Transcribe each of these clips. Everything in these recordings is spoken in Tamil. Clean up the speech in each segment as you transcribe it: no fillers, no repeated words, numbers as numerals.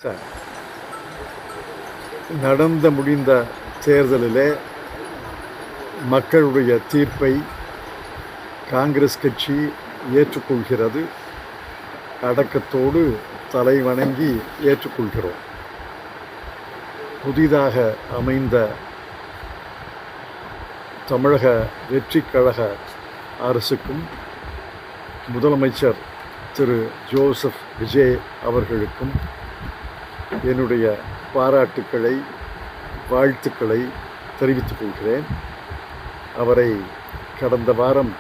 சார், நடந்து முடிந்த தேர்தலிலே மக்களுடைய தீர்ப்பை காங்கிரஸ் கட்சி ஏற்றுக்கொள்கிறது. அடக்கத்தோடு தலை வணங்கி ஏற்றுக்கொள்கிறோம். புதிதாக அமைந்த தமிழக வெற்றிக் கழக அரசுக்கும் முதலமைச்சர் திரு ஜோசப் விஜய் அவர்களுக்கும் என்னுடைய பாராட்டுக்களை, வாழ்த்துக்களை தெரிவித்துக் கொள்கிறேன். அவரை கடந்த வாரம்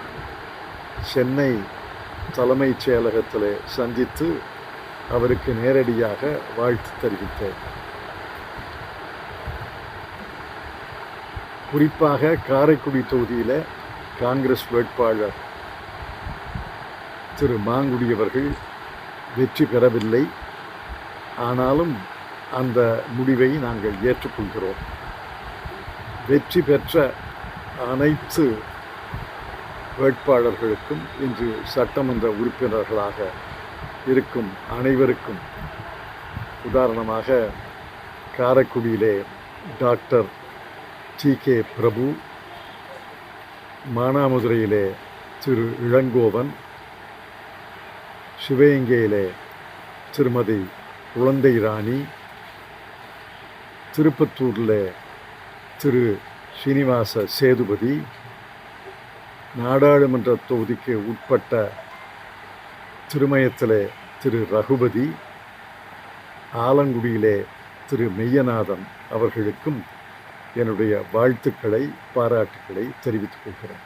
சென்னை தலைமைச் செயலகத்தில் சந்தித்து அவருக்கு நேரடியாக வாழ்த்து தெரிவித்தேன். குறிப்பாக காரைக்குடி தொகுதியில் காங்கிரஸ் வேட்பாளர் திரு மாங்குடி அவர்கள் வெற்றி பெறவில்லை. ஆனாலும் அந்த முடிவை நாங்கள் ஏற்றுக்கொள்கிறோம். வெற்றி பெற்ற அனைத்து வேட்பாளர்களுக்கும், இன்று சட்டமன்ற உறுப்பினர்களாக இருக்கும் அனைவருக்கும், உதாரணமாக காரைக்குடியிலே டாக்டர் TK பிரபு, மானாமதுரையிலே திரு இளங்கோவன், சிவகங்கையிலே திருமதி குழந்தை ராணி, திருப்பத்தூரில் திரு ஸ்ரீனிவாச சேதுபதி, நாடாளுமன்ற தொகுதிக்கு உட்பட்ட திருமயத்தில் திரு ரகுபதி, ஆலங்குடியிலே திரு மெய்யநாதன் அவர்களுக்கும் என்னுடைய வாழ்த்துக்களை, பாராட்டுக்களை தெரிவித்துக் கொள்கிறேன்.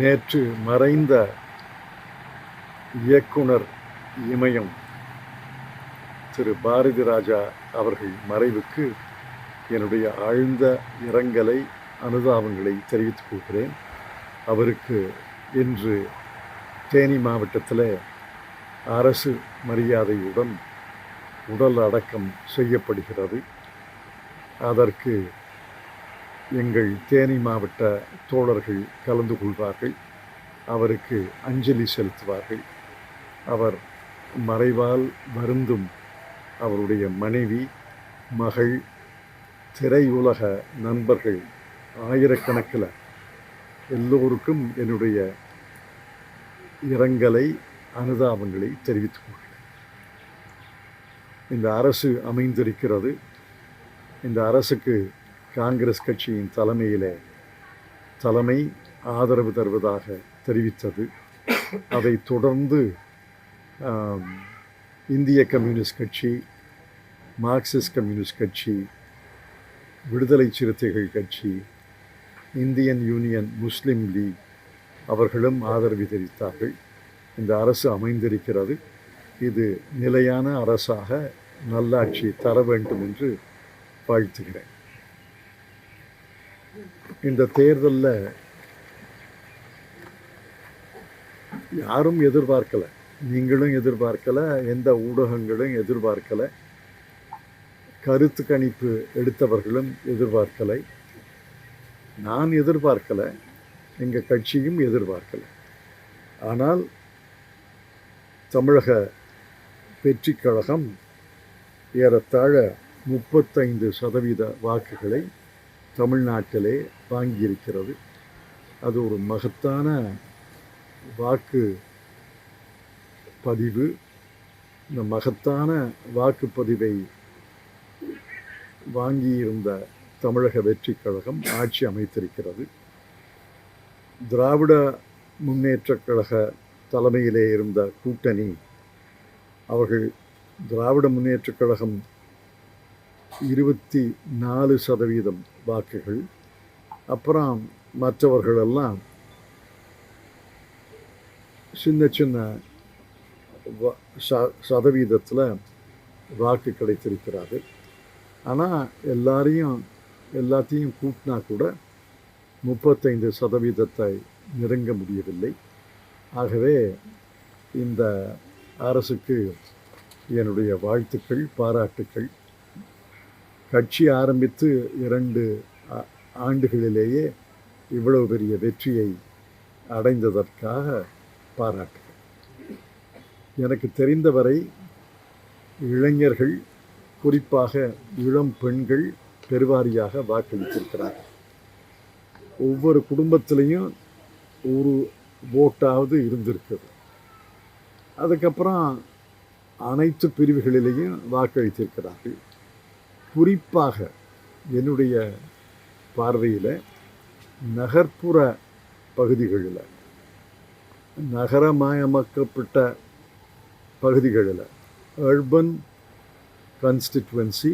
நேற்று மறைந்த இயக்குனர் இமயம் திரு பாரதி ராஜா அவர்கள் மறைவுக்கு என்னுடைய ஆழ்ந்த இரங்கலை, அனுதாபங்களை தெரிவித்துக் கொள்கிறேன். அவருக்கு இன்று தேனி மாவட்டத்தில் அரசு மரியாதையுடன் உடல் அடக்கம் செய்யப்படுகிறது. அதற்கு எங்கள் தேனி மாவட்ட தோழர்கள் கலந்து கொள்வார்கள். அவருக்கு அஞ்சலி செலுத்துவார்கள். அவர் மறைவால் வருந்தும் அவருடைய மனைவி, மகள், திரையுலக நண்பர்கள் ஆயிரக்கணக்கில் எல்லோருக்கும் என்னுடைய இரங்கலை, அனுதாபங்களை தெரிவித்துக் கொள்கிறேன். இந்த அரசு அமைந்திருக்கிறது. இந்த அரசுக்கு காங்கிரஸ் கட்சியின் தலைமை ஆதரவு தருவதாக தெரிவித்தது. அதை தொடர்ந்து இந்திய கம்யூனிஸ்ட் கட்சி, மார்க்சிஸ்ட் கம்யூனிஸ்ட் கட்சி, விடுதலை சிறுத்தைகள் கட்சி, இந்தியன் யூனியன் முஸ்லீம் லீக் அவர்களும் ஆதரவு தெரிவித்தார்கள். இந்த அரசு அமைந்திருக்கிறது. இது நிலையான அரசாக நல்லாட்சி தர வேண்டும் என்று வாழ்த்துகிறேன். இந்த தேர்தலில் யாரும் எதிர்பார்க்கலை, நீங்களும் எதிர்பார்க்கலை, எந்த ஊடகங்களும் எதிர்பார்க்கலை, கருத்து கணிப்பு எடுத்தவர்களும் எதிர்பார்க்கலை, நான் எதிர்பார்க்கலை, எங்கள் கட்சியும் எதிர்பார்க்கலை. ஆனால் தமிழக வெற்றிக் கழகம் ஏறத்தாழ 35% வாக்குகளை தமிழ்நாட்டிலே வாங்கியிருக்கிறது. அது ஒரு மகத்தான வாக்கு பதிவு. இந்த மகத்தான வாக்குப்பதிவை வாங்கியிருந்த தமிழக வெற்றிக் கழகம் ஆட்சி அமைத்திருக்கிறது. திராவிட முன்னேற்றக் கழக தலைமையிலே இருந்த கூட்டணி, அவர்கள் திராவிட முன்னேற்றக் கழகம் 24% வாக்குகள், அப்புறம் மற்றவர்களெல்லாம் சின்ன சதவீதத்தில் வாக்கு கிடைத்திருக்கிறார்கள். ஆனால் எல்லாத்தையும் கூட்டினா கூட 35% நெருங்க முடியவில்லை. ஆகவே இந்த அரசுக்கு என்னுடைய வாழ்த்துக்கள், பாராட்டுக்கள். கட்சி ஆரம்பித்து 2 ஆண்டுகளிலேயே இவ்வளவு பெரிய வெற்றியை அடைந்ததற்காக பாராட்டுகள். எனக்கு தெரிந்தவரை இளைஞர்கள், குறிப்பாக இளம் பெண்கள் பெருவாரியாக வாக்களித்திருக்கிறார்கள். ஒவ்வொரு குடும்பத்திலையும் ஒரு ஓட்டாவது இருந்திருக்குது. அதுக்கப்புறம் அனைத்து பிரிவுகளிலேயும் வாக்களித்திருக்கிறார்கள். குறிப்பாக என்னுடைய பார்வையில் நகர்ப்புற பகுதிகளில், நகரமயமாக்கப்பட்ட பகுதிகளில், அர்பன் கான்ஸ்டிட்யூவன்சி,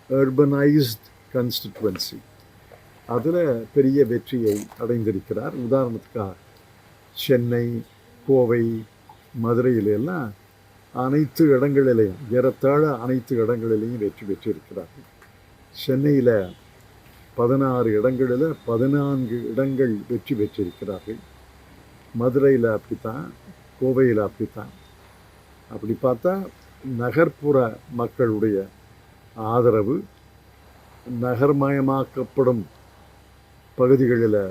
அர்பனைஸ்ட் கான்ஸ்டிட்யூவன்சி, அதில் பெரிய வெற்றியை அடைந்திருக்கிறார். உதாரணத்துக்காக சென்னை, கோவை, மதுரையிலெல்லாம் அனைத்து இடங்களிலையும், ஏறத்தாழ அனைத்து இடங்களிலையும் வெற்றி பெற்றிருக்கிறார்கள். சென்னையில் 16 இடங்களில் 14 இடங்கள் வெற்றி பெற்றிருக்கிறார்கள். மதுரையில் அப்படித்தான், கோவையில் அப்படித்தான். அப்படி பார்த்தா நகர்ப்புற மக்களுடைய ஆதரவு, நகர்மயமாக்கப்படும் பகுதிகளில்,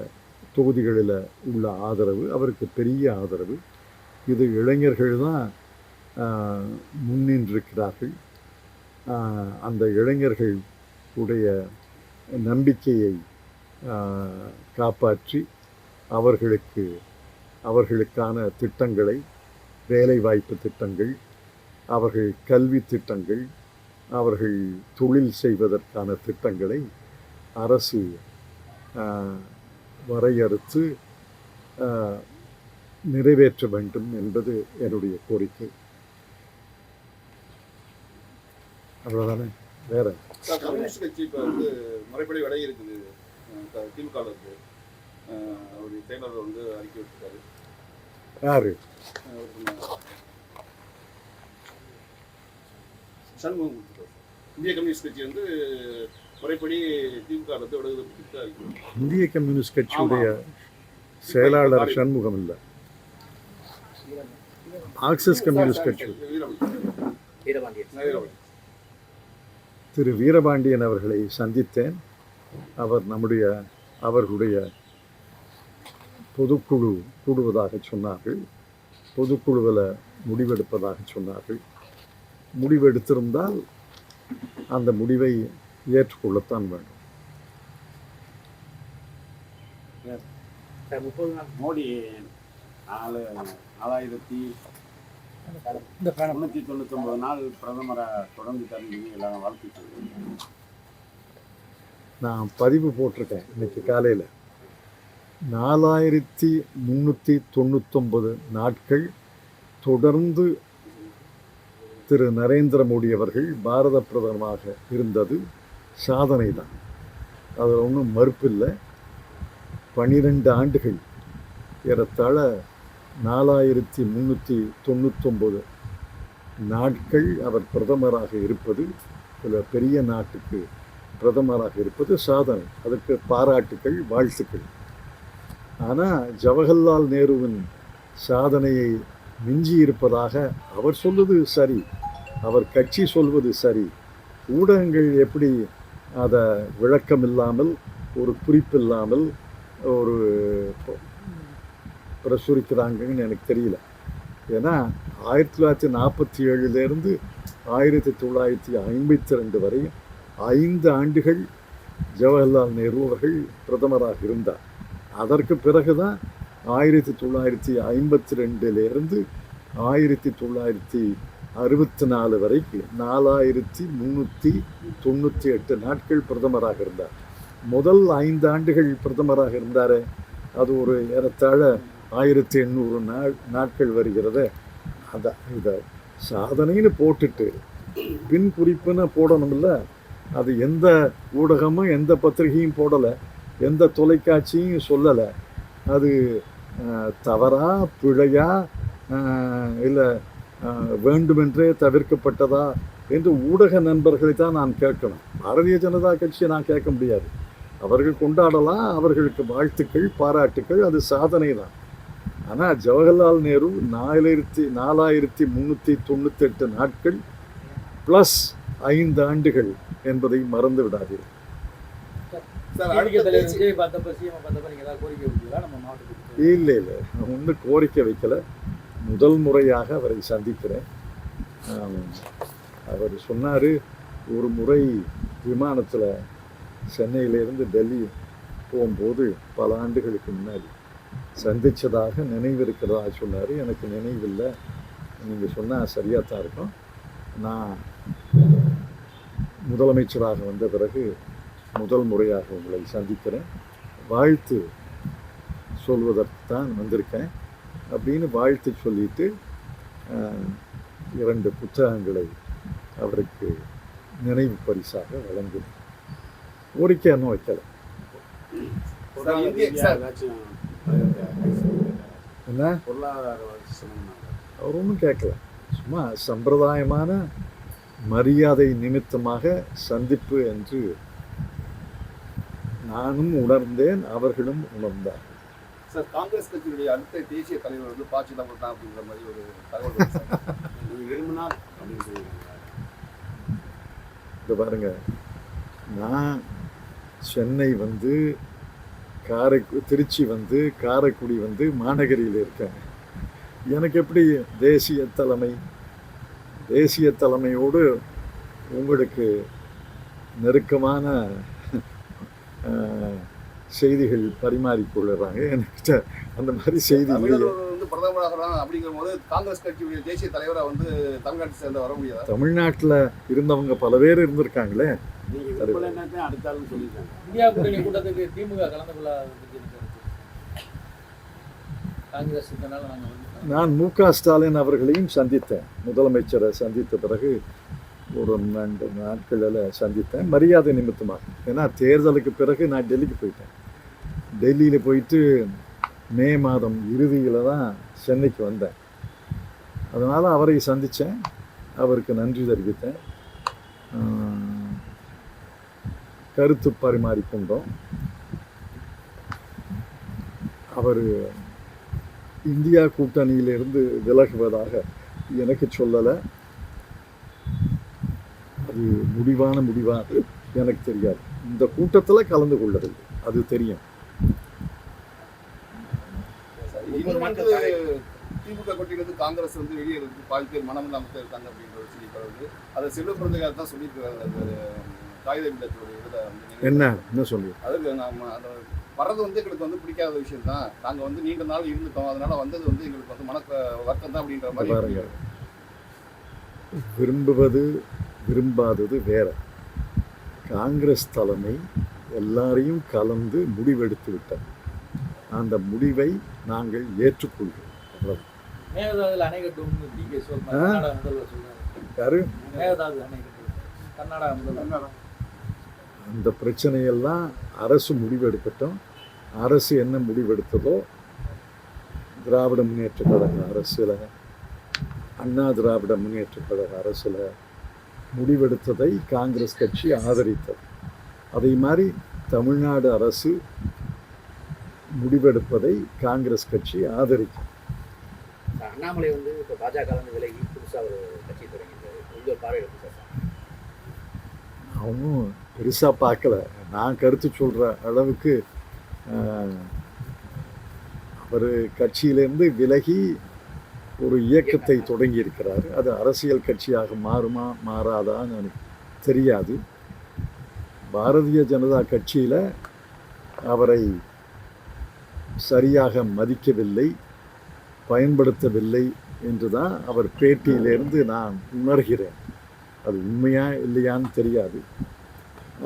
தொகுதிகளில் உள்ள ஆதரவு அவருக்கு பெரிய ஆதரவு. இது இளைஞர்கள் தான் முன்னின்றிருக்கிறார்கள். அந்த இளைஞர்கள் உடைய நம்பிக்கையை காப்பாற்றி அவர்களுக்கான திட்டங்களை, வேலைவாய்ப்பு திட்டங்கள், அவர்கள் கல்வி திட்டங்கள், அவர்கள் தொழில் செய்வதற்கான திட்டங்களை அரசு வரையறுத்து நிறைவேற்ற வேண்டும் என்பது என்னுடைய கோரிக்கை. அவ்வளோதானே. வேற கம்யூனிஸ்ட் கட்சி இப்போ வந்து முறைப்படி விலகி இருக்குது. திமுக இருக்கு, அவருடைய செயலர் வந்து அறிக்கை விட்டுருக்காரு. யாரு? சண்முகம் கொடுத்துருக்காரு. இந்திய கம்யூனிஸ்ட் கட்சி வந்து முறைப்படி திமுக வந்து விலகுது அறிக்கை. இந்திய கம்யூனிஸ்ட் கட்சியுடைய செயலாளர் சண்முகம் இல்லை, மார்க்சிஸ்ட் கம்யூனிஸ்ட் கட்சி திரு வீரபாண்டியன் அவர்களை சந்தித்தேன். அவர் அவர்களுடைய பொதுக்குழு கூடுவதாக சொன்னார்கள். பொதுக்குழுவில் முடிவெடுப்பதாக சொன்னார்கள். முடிவெடுத்திருந்தால் அந்த முடிவை ஏற்றுக்கொள்ளத்தான் வேண்டும். மோடி 4,399 நாள் பிரதமரை தொடர்ந்து தருவீங்க, எல்லாரும் வாழ்க்கை சொல்லுவீங்க. நான் பதிவு போட்டிருக்கேன் இன்னைக்கு காலையில். 4,399 நாட்கள் தொடர்ந்து திரு நரேந்திர மோடி அவர்கள் பாரத பிரதமராக இருந்தது சாதனை தான். அதில் ஒன்றும் மறுப்பில்லை. 12 ஆண்டுகள், ஏறத்தாழ 4,399 நாட்கள் அவர் பிரதமராக இருப்பது, சில பெரிய நாட்டுக்கு பிரதமராக இருப்பது சாதனை. அதற்கு பாராட்டுக்கள், வாழ்த்துக்கள். ஆனால் ஜவஹர்லால் நேருவின் சாதனையை மிஞ்சி இருப்பதாக அவர் சொல்வது சரி, அவர் கட்சி சொல்வது சரி. ஊடகங்கள் எப்படி அதை விளக்கம் இல்லாமல், ஒரு குறிப்பில்லாமல் ஒரு பிரசுரிக்கிறாங்கன்னு எனக்கு தெரியல. ஏன்னா 1947 1952 வரையும் 5 ஆண்டுகள் ஜவஹர்லால் நேரு அவர்கள் பிரதமராக இருந்தார். அதற்கு பிறகுதான் 1952 1964 வரைக்கும் 4,398 நாட்கள் பிரதமராக இருந்தார். முதல் 5 ஆண்டுகள் பிரதமராக இருந்தார். அது ஒரு ஏறத்தாழ 1,800 நாட்கள் வருகிறத. இதை சாதனைன்னு போட்டுட்டு பின் குறிப்புன்னு போடணும்ல. அது எந்த ஊடகமும் எந்த பத்திரிகையும் போடலை, எந்த தொலைக்காட்சியும் சொல்லலை. அது தவறா, பிழையா, இல்லை வேண்டுமென்றே தவிர்க்கப்பட்டதா என்று ஊடக நண்பர்களை தான் நான் கேட்கணும். பாரதிய ஜனதா கட்சியை நான் கேட்க முடியாது. அவர்கள் கொண்டாடலாம், அவர்களுக்கு வாழ்த்துக்கள், பாராட்டுக்கள், அது சாதனை தான். ஆனால் ஜவஹர்லால் நேரு 4,398 நாட்கள் ப்ளஸ் 5 ஆண்டுகள் என்பதை மறந்து விடாதீர்கள். இல்லை, நான் ஒன்றும் கோரிக்கை வைக்கலை. முதல் முறையாக அவரை சந்திக்கிறேன். அவர் சொன்னார், ஒரு முறை விமானத்தில் சென்னையிலேருந்து டெல்லி போகும்போது பல ஆண்டுகளுக்கு முன்னாடி சந்தித்ததாக நினைவு இருக்கிறதா சொன்னார். எனக்கு நினைவில்லை, நீங்கள் சொன்னால் சரியாக தான் இருக்கும். நான் முதலமைச்சராக வந்த பிறகு முதல் முறையாக உங்களை சந்திக்கிறேன், வாழ்த்து சொல்வதற்கு தான் வந்திருக்கேன் அப்படின்னு வாழ்த்து சொல்லிட்டு 2 புத்தகங்களை அவருக்கு நினைவு பரிசாக வழங்கினேன். கோரிக்கை இன்னும் வைக்கல. என்ன அவர் ஒன்றும் கேட்கல, சும்மா சம்பிரதாயமான மரியாதை நிமித்தமாக சந்திப்பு என்று நானும் உணர்ந்தேன், அவர்களும் உணர்ந்தார். சார், காங்கிரஸ் கட்சியுடைய அடுத்த தேசிய தலைவர் வந்து ப. சிதம்பரம் தான் அப்படிங்கிற மாதிரி ஒரு தகவல் விரும்பினார் அப்படின்னு சொல்லியிருக்காங்க. இதை பாருங்க, நான் சென்னை வந்து திருச்சி வந்து காரைக்குடி வந்து மாநகரியில் இருக்கேன். எனக்கு எப்படி தேசிய தலைமையோடு உங்களுக்கு நெருக்கமான செய்திகள் பரிமாறிக்கொள்ளுறாங்க. என்கிட்ட அந்த மாதிரி செய்தி வந்து பிரதமராக அப்படிங்கிற போது காங்கிரஸ் கட்சியுடைய தேசிய தலைவராக வந்து தமிழ்நாட்டை சேர்ந்த வர முடியாது. தமிழ்நாட்டில் இருந்தவங்க பல பேர் இருந்திருக்காங்களே. இந்தியா கூட்டணி கூட்டத்துக்கு திமுக கலந்து கொள்ள காங்கிரஸ். நான் மு.க. ஸ்டாலின் அவர்களையும் சந்தித்தேன். முதலமைச்சரை சந்தித்த பிறகு ஒரு 2 நாட்களில் சந்தித்தேன், மரியாதை நிமித்தமாக. ஏன்னா தேர்தலுக்கு பிறகு நான் டெல்லிக்கு போயிட்டேன். டெல்லியில் போயிட்டு மே மாதம் இறுதியில் தான் சென்னைக்கு வந்தேன். அதனால் அவரை சந்தித்தேன், அவருக்கு நன்றி தெரிவித்தேன், கருத்து பரிமாறிக்கொண்டோம். அவர் இந்தியா கூட்டணியிலிருந்து விலகுவதாக எனக்கு சொல்லலை. அது முடிவாக எனக்கு தெரியாது. இந்த கூட்டத்தில் கலந்து கொள்ளவில்லை, அது தெரியும். திமுக கூட்டணியிலிருந்து காங்கிரஸ் வந்து வெளியேறதுக்கு பாதி பேர் மனம் இல்லாமல் இருக்காங்க அப்படின்ற ஒரு செய்தி பரவுது. அதை செல்வ பிறந்தகார் தான் சொல்லியிருக்காங்க. காகித மில்லத்துடைய என்ன சொல்லி அதுக்கு நம்ம அந்த வர்றது வந்து எங்களுக்கு வந்து பிடிக்காத விஷயம் தான். நாங்கள் வந்து நீண்ட நாள் இருந்துட்டோம், அதனால வந்தது வந்து எங்களுக்கு வந்து வருத்தம் தான் அப்படின்ற மாதிரி பாருங்க. விரும்புவது விரும்பாதது வேற. காங்கிரஸ் தலைமை எல்லாரையும் கலந்து முடிவெடுத்து விட்டது. அந்த முடிவை நாங்கள் ஏற்றுக்கொள்கிறோம். மேகதாதுல அணை கட்டும்னு டி.கே. கர்நாடக முதல்வர் சொல்றாரு. யாரு? மேகதாது அணை கட்டும் கர்நாடக முதல்வர். அந்த பிரச்சனையெல்லாம் அரசு முடிவெடுக்கட்டும். அரசு என்ன முடிவெடுத்ததோ, திராவிட முன்னேற்ற கழக அரசில், அண்ணா திராவிட முன்னேற்ற கழக அரசில் முடிவெடுத்ததை காங்கிரஸ் கட்சி ஆதரித்தது. அதே மாதிரி தமிழ்நாடு அரசு முடிவெடுப்பதை காங்கிரஸ் கட்சி ஆதரிக்கும். அண்ணாமலை வந்து இப்போ பாஜக விலகி புதுசாக ஒரு கட்சி தொடங்கிட்டாரு. உங்கள் பார்வையில் அவனும் பெருசாக பார்க்கல. நான் கருத்து சொல்கிற அளவுக்கு அவர் கட்சியிலேருந்து விலகி ஒரு இயக்கத்தை தொடங்கி இருக்கிறார். அது அரசியல் கட்சியாக மாறுமா மாறாதான்னு எனக்கு தெரியாது. பாரதிய ஜனதா கட்சியில் அவரை சரியாக மதிக்கவில்லை, பயன்படுத்தவில்லை என்று தான் அவர் பேட்டியிலிருந்து நான் உணர்கிறேன். அது உண்மையா இல்லையான்னு தெரியாது.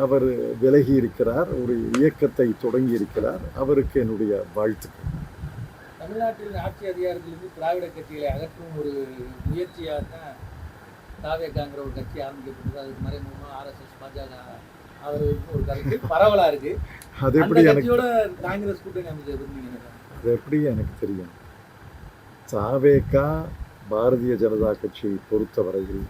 அவர் விலகி இருக்கிறார், ஒரு இயக்கத்தை தொடங்கி இருக்கிறார். அவருக்கு என்னுடைய வாழ்த்துக்கள். தமிழ்நாட்டில் ஆட்சி அதிகாரத்திலிருந்து திராவிட கட்சிகளை அகற்றும் ஒரு முயற்சியாக தான் தாவேகாங்கிற ஒரு கட்சி ஆரம்பிக்கப்பட்டது. அதுக்கு மறைமுகமாக RSS பாஜக ஆதரவுக்கு ஒரு கருத்து பரவலாக இருக்கு. அது எப்படி கட்சியோட காங்கிரஸ் கூட்டணி அமைச்சர் அது எப்படி எனக்கு தெரியும்? தாவேகா பாரதிய ஜனதா கட்சியை பொறுத்தவரையில்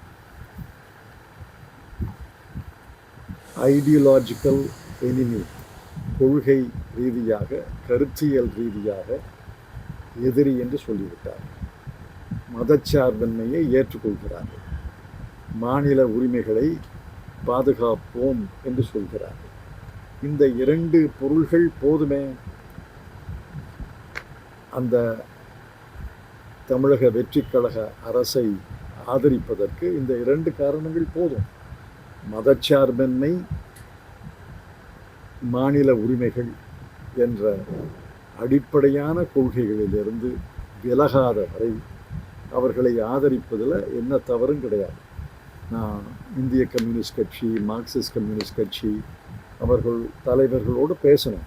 ஐடியாலஜிக்கல் எனிமி, கொள்கை ரீதியாக கருத்தியல் ரீதியாக எதிரி என்று சொல்லிவிட்டார். மதச்சார்பின்மையை ஏற்றுக்கொள்கிறார்கள், மாநில உரிமைகளை பாதுகாப்போம் என்று சொல்கிறார்கள். இந்த 2 பொருள்கள் போதுமே அந்த தமிழக வெற்றி கழக அரசை ஆதரிப்பதற்கு இந்த 2 காரணங்கள் போதும். மதச்சார்பின்மை, மாநில உரிமைகள் என்ற அடிப்படையான கொள்கைகளிலிருந்து விலகாத வரை அவர்களை ஆதரிப்பதில் என்ன தவறும் கிடையாது. நான் இந்திய கம்யூனிஸ்ட் கட்சி, மார்க்சிஸ்ட் கம்யூனிஸ்ட் கட்சி அவர்கள் தலைவர்களோடு பேசணும்.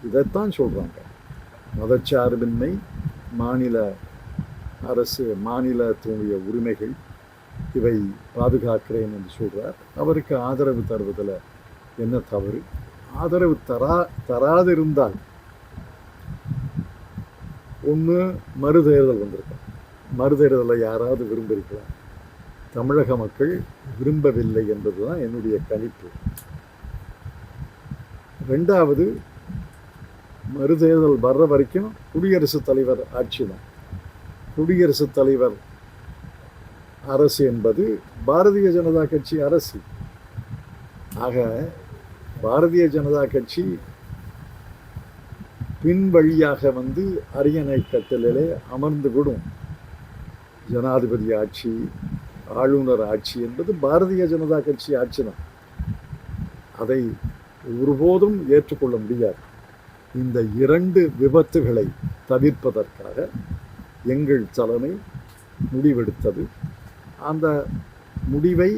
இதைத்தான் சொல்கிறாங்க. மதச்சார்பின்மை, மாநில அரசு, மாநிலத்தினுடைய உரிமைகள் இவை பாதுகாக்கிறேன் என்று சொல்கிறார். அவருக்கு ஆதரவு தருவதில் என்ன தவறு? ஆதரவு தராதிருந்தால் ஒன்று மறுதேர்தல் வந்திருக்கும். மறுதேர்தலை யாராவது விரும்புகிறீர்களா? தமிழக மக்கள் விரும்பவில்லை என்பது தான் என்னுடைய கணிப்பு. 2வது, மறுதேர்தல் வர்ற வரைக்கும் குடியரசுத் தலைவர் ஆட்சி தான். குடியரசுத் தலைவர் அரசு என்பது பாரதிய ஜனதா கட்சி அரசு. ஆக பாரதிய ஜனதா கட்சி பின் வழியாக வந்து அரியணை கட்டலிலே அமர்ந்து விடும். ஜனாதிபதி ஆட்சி, ஆளுநர் ஆட்சி என்பது பாரதிய ஜனதா கட்சி ஆட்சி தான். அதை ஒருபோதும் ஏற்றுக்கொள்ள முடியாது. இந்த 2 விபத்துகளை தவிர்ப்பதற்காக எங்கள் தலைமை முடிவெடுத்தது. அந்த முடிவை,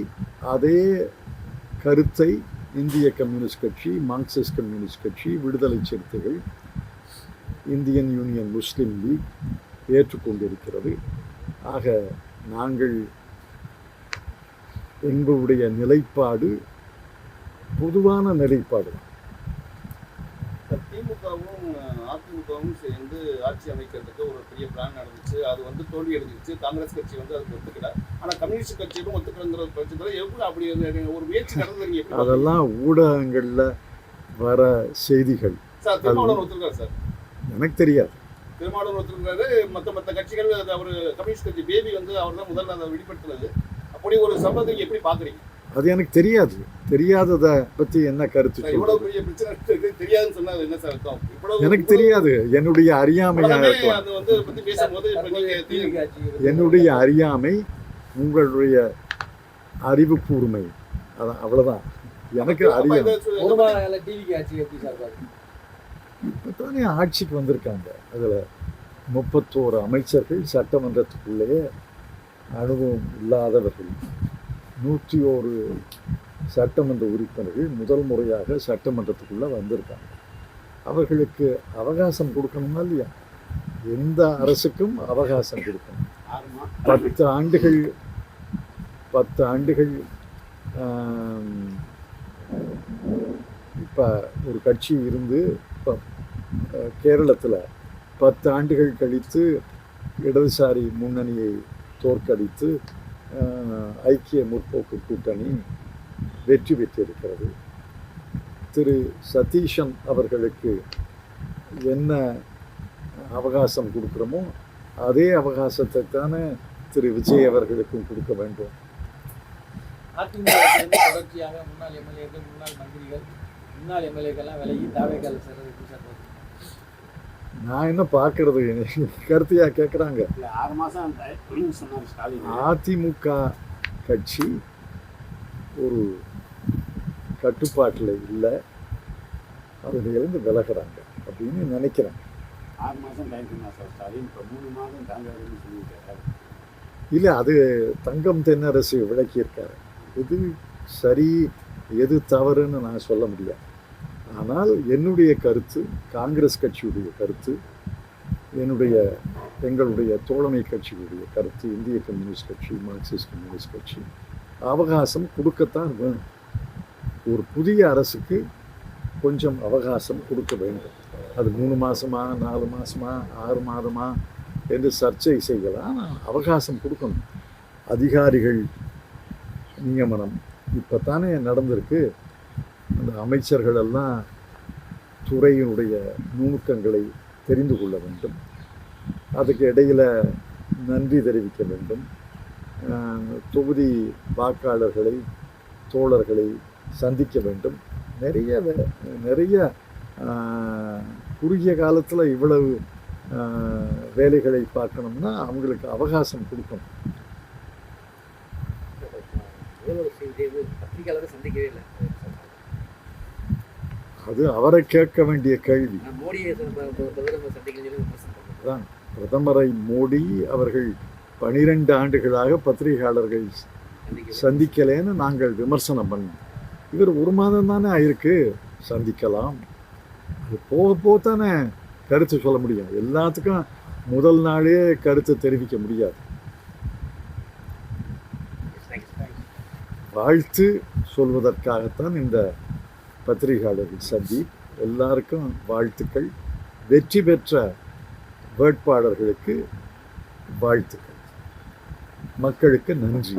அதே கருத்தை இந்திய கம்யூனிஸ்ட் கட்சி, மார்க்சிஸ்ட் கம்யூனிஸ்ட் கட்சி, விடுதலை சிறுத்தைகள், இந்தியன் யூனியன் முஸ்லீம் லீக் ஏற்றுக்கொண்டிருக்கிறது. ஆக நாங்கள் எங்களுடைய நிலைப்பாடு பொதுவான நிலைப்பாடு. திமுகவும் அதிமுகவும் சேர்ந்து ஆட்சி அமைக்கிறதுக்கு ஒரு பெரிய பிளான் நடந்துச்சு. அது வந்து தோல்வி அடைஞ்சிச்சு. காங்கிரஸ் கட்சி வந்து அதுக்கு ஒத்துக்கல. ஆனால் கம்யூனிஸ்ட் கட்சியும் ஒத்துக்கிறங்கிற பட்சத்தில் எப்படி அப்படி ஒரு முயற்சி நடந்தது? அதெல்லாம் ஊடகங்களில் வர செய்திகள். சார் திருமாவளவன் ஒத்துருக்காரு சார்? எனக்கு தெரியாது. திருமாவளவன் ஒத்துருக்காரு. மற்ற கட்சிகள் அவர் கம்யூனிஸ்ட் கட்சி பேபி வந்து அவர் தான் முதல்ல அதை வெளிப்படுத்தினது. அப்படி ஒரு சம்பவத்தை எப்படி பார்க்குறீங்க? அது எனக்கு தெரியாது. தெரியாததை பற்றி என்ன கருத்து? எனக்கு தெரியாது. என்னுடைய அறியாமையாக என்னுடைய அறியாமை, உங்களுடைய அறிவு கூர்மை, அதான் அவ்வளோதான். எனக்கு அறியாமை. இப்போத்தானே ஆட்சிக்கு வந்திருக்காங்க. அதில் 31 அமைச்சர்கள், சட்டமன்றத்துக்குள்ளேயே அனுபவம் இல்லாதவர்கள், 101 சட்டமன்ற உறுப்பினர்கள் முதல் முறையாக சட்டமன்றத்துக்குள்ளே வந்திருக்காங்க. அவர்களுக்கு அவகாசம் கொடுக்கணுமா இல்லையா? எந்த அரசுக்கும் அவகாசம் கொடுக்கணும். 10 ஆண்டுகள் இப்போ ஒரு கட்சி இருந்து இப்போ கேரளத்தில் 10 ஆண்டுகள் கழித்து இடதுசாரி முன்னணியை தோற்கடித்து ஐக்கிய முற்போக்கு கூட்டணி வெற்றி பெற்றிருக்கிறது. திரு சதீஷன் அவர்களுக்கு என்ன அவகாசம் கொடுக்குறோமோ அதே அவகாசத்தை தானே திரு விஜய் அவர்களுக்கும் கொடுக்க வேண்டும். அதிமுக தொடர்ச்சியாக முன்னாள் எம்எல்ஏக்கள், முன்னாள் மந்திரிகள், முன்னாள் எம்எல்ஏக்கெல்லாம் விலகி தாவேக்கால சேர்றது எப்படி சார்? நான் என்ன பார்க்கறது? கருத்தையா கேட்குறாங்க. 6 மாதம் சொன்னார் ஸ்டாலின். அதிமுக கட்சி ஒரு கட்டுப்பாட்டில் இல்லை, அதிலிருந்து விலகிறாங்க அப்படின்னு நினைக்கிறேன். 6 மாதம் டைம் சொன்னார் சார் ஸ்டாலின். இப்போ 3 மாதம் தாங்காதுன்னு சொல்லியிருக்காரு. இல்லை, அது தங்கம் தென்னரசு விளக்கியிருக்காரு. எது சரி எது தவறுன்னு நான் சொல்ல முடியாது. ஆனால் என்னுடைய கருத்து, காங்கிரஸ் கட்சியுடைய கருத்து, எங்களுடைய தோழமை கட்சியுடைய கருத்து, இந்திய கம்யூனிஸ்ட் கட்சி, மார்க்சிஸ்ட் கம்யூனிஸ்ட் கட்சி அவகாசம் கொடுக்கத்தான் வேணும். ஒரு புதிய அரசுக்கு கொஞ்சம் அவகாசம் கொடுக்க வேண்டும். அது 3 மாதமா, 4 மாதமா, 6 மாதமா என்று சர்ச்சை செய்யலாம். அவகாசம் கொடுக்கணும். அதிகாரிகள் நியமனம் இப்போ தானே நடந்திருக்கு. அந்த அமைச்சர்கள் எல்லாம் துறையினுடைய நுணுக்கங்களை தெரிந்து கொள்ள வேண்டும். அதுக்கு இடையில் நன்றி தெரிவிக்க வேண்டும். தொகுதி வாக்காளர்களை, தோழர்களை சந்திக்க வேண்டும். நிறைய குறுகிய காலத்தில் இவ்வளவு வேலைகளை பார்க்கணும்னா அவங்களுக்கு அவகாசம் கொடுக்கணும். முதல்வர் செய்து பத்திரிகையாளரை சந்திக்கவே இல்லை. அது அவரை கேட்க வேண்டிய கேள்வி. மோடியை பிரதமர் சந்திக்கணும்னு சொல்லி விமர்சனம் பண்ணாங்க. தான் பிரதமரை மோடி அவர்கள் 12 ஆண்டுகளாக பத்திரிகையாளர்கள் சந்திக்கலேன்னு நாங்கள் விமர்சனம் பண்ணோம். இவர் ஒரு மாதம் தானே ஆயிருக்கு, சந்திக்கலாம். அது போக போக தானே கருத்து சொல்ல முடியும். எல்லாத்துக்கும் முதல் நாளே கருத்து தெரிவிக்க முடியாது. வாழ்த்து சொல்வதற்காகத்தான் இந்த பத்திரிகையாளர்கள் சந்தி. எல்லாருக்கும் வாழ்த்துக்கள். வெற்றி பெற்ற வேட்பாளர்களுக்கு வாழ்த்துக்கள். மக்களுக்கு நன்றி.